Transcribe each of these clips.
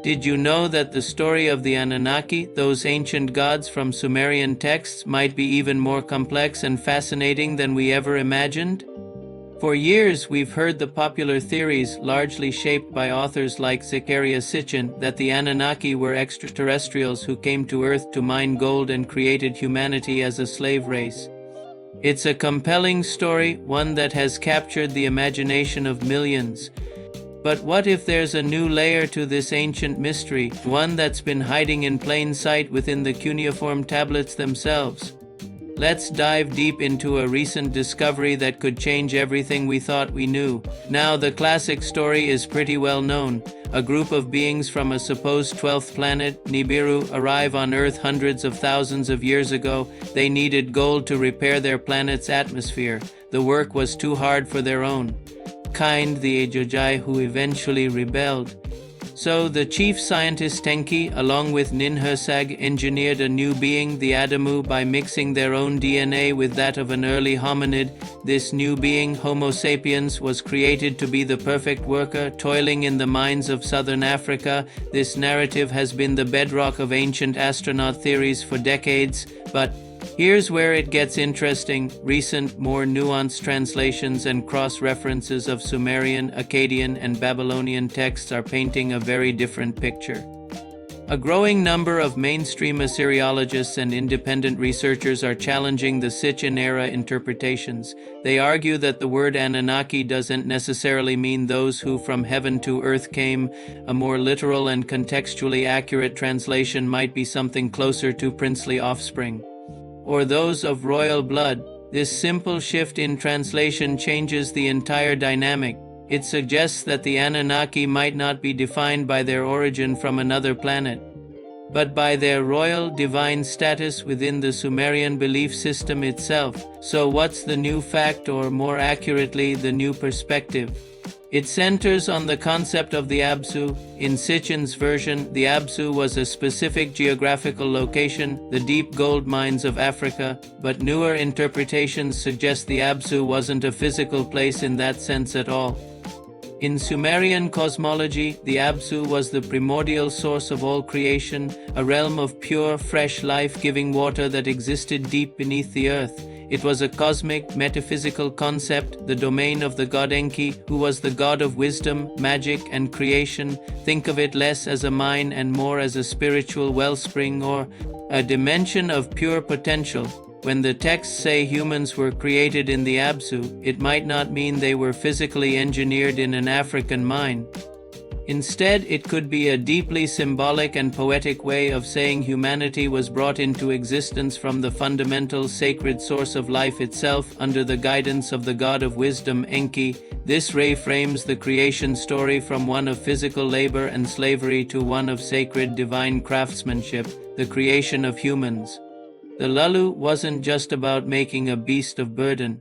Did you know that the story of the Anunnaki, those ancient gods from Sumerian texts, might be even more complex and fascinating than we ever imagined? For years, we've heard the popular theories, largely shaped by authors like Zecharia Sitchin, that the Anunnaki were extraterrestrials who came to Earth to mine gold and created humanity as a slave race. It's a compelling story, one that has captured the imagination of millions. But what if there's a new layer to this ancient mystery, one that's been hiding in plain sight within the cuneiform tablets themselves? Let's dive deep into a recent discovery that could change everything we thought we knew. Now, the classic story is pretty well known. A group of beings from a supposed 12th planet, Nibiru, arrive on Earth hundreds of thousands of years ago. They needed gold to repair their planet's atmosphere. The work was too hard for their own kind, the Ejojai, who eventually rebelled. So the chief scientist Tenki, along with Ninhursag, engineered a new being, the Adamu, by mixing their own DNA with that of an early hominid. This new being, Homo sapiens, was created to be the perfect worker, toiling in the mines of southern Africa. This narrative has been the bedrock of ancient astronaut theories for decades, but here's where it gets interesting. Recent, more nuanced translations and cross-references of Sumerian, Akkadian, and Babylonian texts are painting a very different picture. A growing number of mainstream Assyriologists and independent researchers are challenging the Sitchin-era interpretations. They argue that the word Anunnaki doesn't necessarily mean those who from heaven to earth came. A more literal and contextually accurate translation might be something closer to princely offspring, or those of royal blood. This simple shift in translation changes the entire dynamic. It suggests that the Anunnaki might not be defined by their origin from another planet, but by their royal divine status within the Sumerian belief system itself. So what's the new fact, or more accurately, the new perspective? It centers on the concept of the Absu. In Sitchin's version, the Absu was a specific geographical location, the deep gold mines of Africa, but newer interpretations suggest the Absu wasn't a physical place in that sense at all. In Sumerian cosmology, the Absu was the primordial source of all creation, a realm of pure, fresh, life-giving water that existed deep beneath the earth. It was a cosmic, metaphysical concept, the domain of the god Enki, who was the god of wisdom, magic, and creation. Think of it less as a mine and more as a spiritual wellspring, or a dimension of pure potential. When the texts say humans were created in the Absu, it might not mean they were physically engineered in an African mine. Instead, it could be a deeply symbolic and poetic way of saying humanity was brought into existence from the fundamental sacred source of life itself, under the guidance of the god of wisdom, Enki. This reframes the creation story from one of physical labor and slavery to one of sacred divine craftsmanship, the creation of humans. The Lulu wasn't just about making a beast of burden.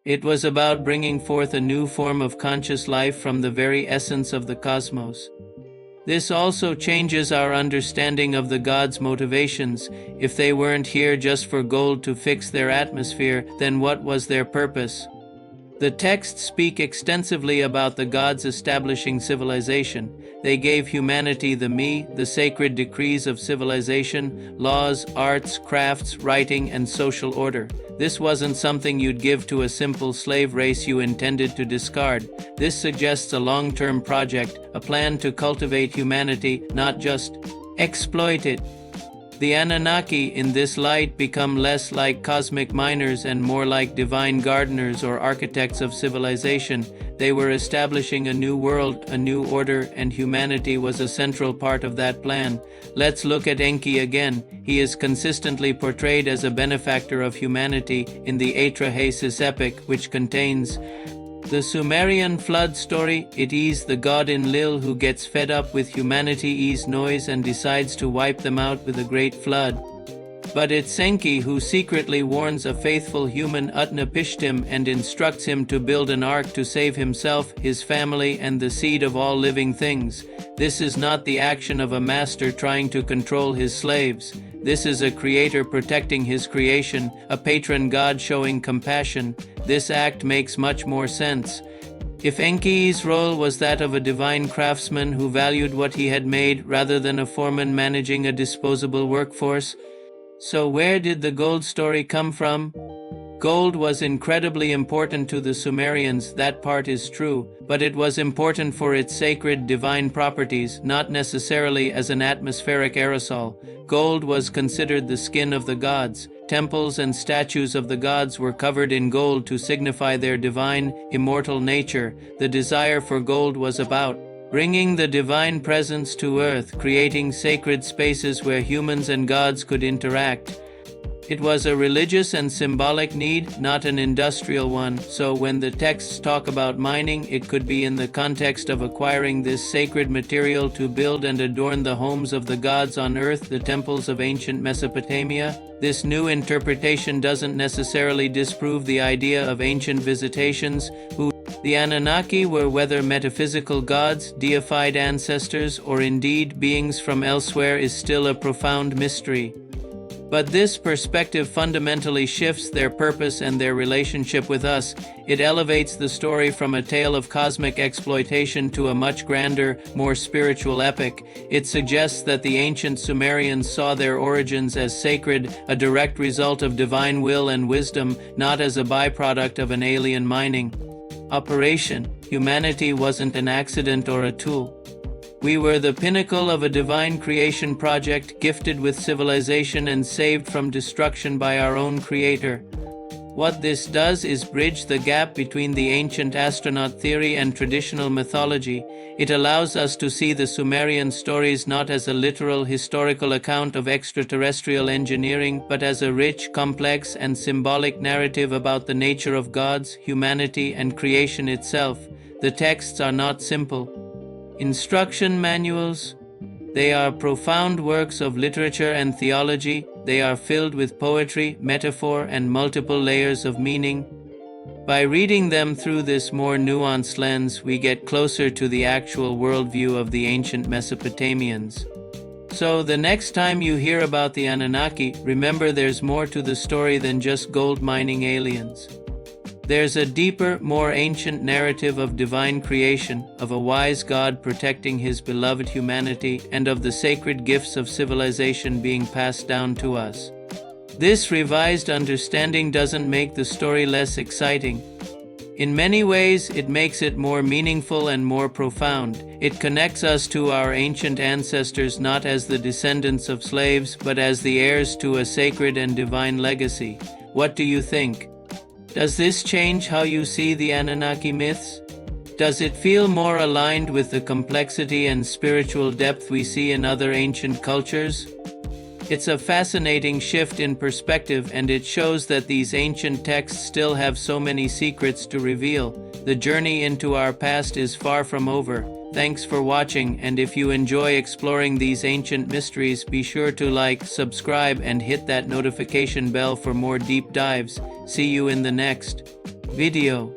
It was about bringing forth a new form of conscious life from the very essence of the cosmos. This also changes our understanding of the gods' motivations. If they weren't here just for gold to fix their atmosphere, then what was their purpose? The texts speak extensively about the gods establishing civilization. They gave humanity the me, the sacred decrees of civilization, laws, arts, crafts, writing, and social order. This wasn't something you'd give to a simple slave race you intended to discard. This suggests a long-term project, a plan to cultivate humanity, not just exploit it. The Anunnaki, in this light, become less like cosmic miners and more like divine gardeners or architects of civilization. They were establishing a new world, a new order, and humanity was a central part of that plan. Let's look at Enki again. He is consistently portrayed as a benefactor of humanity in the Atrahasis epic, which contains the Sumerian flood story. It is the god Enlil who gets fed up with humanity's noise and decides to wipe them out with a great flood. But it's Enki who secretly warns a faithful human Utnapishtim and instructs him to build an ark to save himself, his family, and the seed of all living things. This is not the action of a master trying to control his slaves. This is a creator protecting his creation, a patron god showing compassion. This act makes much more sense. If Enki's role was that of a divine craftsman who valued what he had made rather than a foreman managing a disposable workforce, so where did the gold story come from? Gold was incredibly important to the Sumerians, that part is true, but it was important for its sacred divine properties, not necessarily as an atmospheric aerosol. Gold was considered the skin of the gods. Temples and statues of the gods were covered in gold to signify their divine, immortal nature. The desire for gold was about bringing the divine presence to earth, creating sacred spaces where humans and gods could interact. It was a religious and symbolic need, not an industrial one, so when the texts talk about mining, it could be in the context of acquiring this sacred material to build and adorn the homes of the gods on earth, the temples of ancient Mesopotamia. This new interpretation doesn't necessarily disprove the idea of ancient visitations, who the Anunnaki were whether metaphysical gods, deified ancestors, or indeed beings from elsewhere is still a profound mystery. But this perspective fundamentally shifts their purpose and their relationship with us. It elevates the story from a tale of cosmic exploitation to a much grander, more spiritual epic. It suggests that the ancient Sumerians saw their origins as sacred, a direct result of divine will and wisdom, not as a byproduct of an alien mining operation. Humanity wasn't an accident or a tool. We were the pinnacle of a divine creation project, gifted with civilization and saved from destruction by our own creator. What this does is bridge the gap between the ancient astronaut theory and traditional mythology. It allows us to see the Sumerian stories not as a literal historical account of extraterrestrial engineering, but as a rich, complex, and symbolic narrative about the nature of gods, humanity, and creation itself. The texts are not simple instruction manuals. They are profound works of literature and theology. They are filled with poetry, metaphor, and multiple layers of meaning. By reading them through this more nuanced lens, we get closer to the actual worldview of the ancient Mesopotamians. So the next time you hear about the Anunnaki, remember there's more to the story than just gold mining aliens. There's a deeper, more ancient narrative of divine creation, of a wise God protecting his beloved humanity, and of the sacred gifts of civilization being passed down to us. This revised understanding doesn't make the story less exciting. In many ways, it makes it more meaningful and more profound. It connects us to our ancient ancestors not as the descendants of slaves, but as the heirs to a sacred and divine legacy. What do you think? Does this change how you see the Anunnaki myths? Does it feel more aligned with the complexity and spiritual depth we see in other ancient cultures? It's a fascinating shift in perspective, and it shows that these ancient texts still have so many secrets to reveal. The journey into our past is far from over. Thanks for watching, and if you enjoy exploring these ancient mysteries, be sure to like, subscribe, and hit that notification bell for more deep dives. See you in the next video.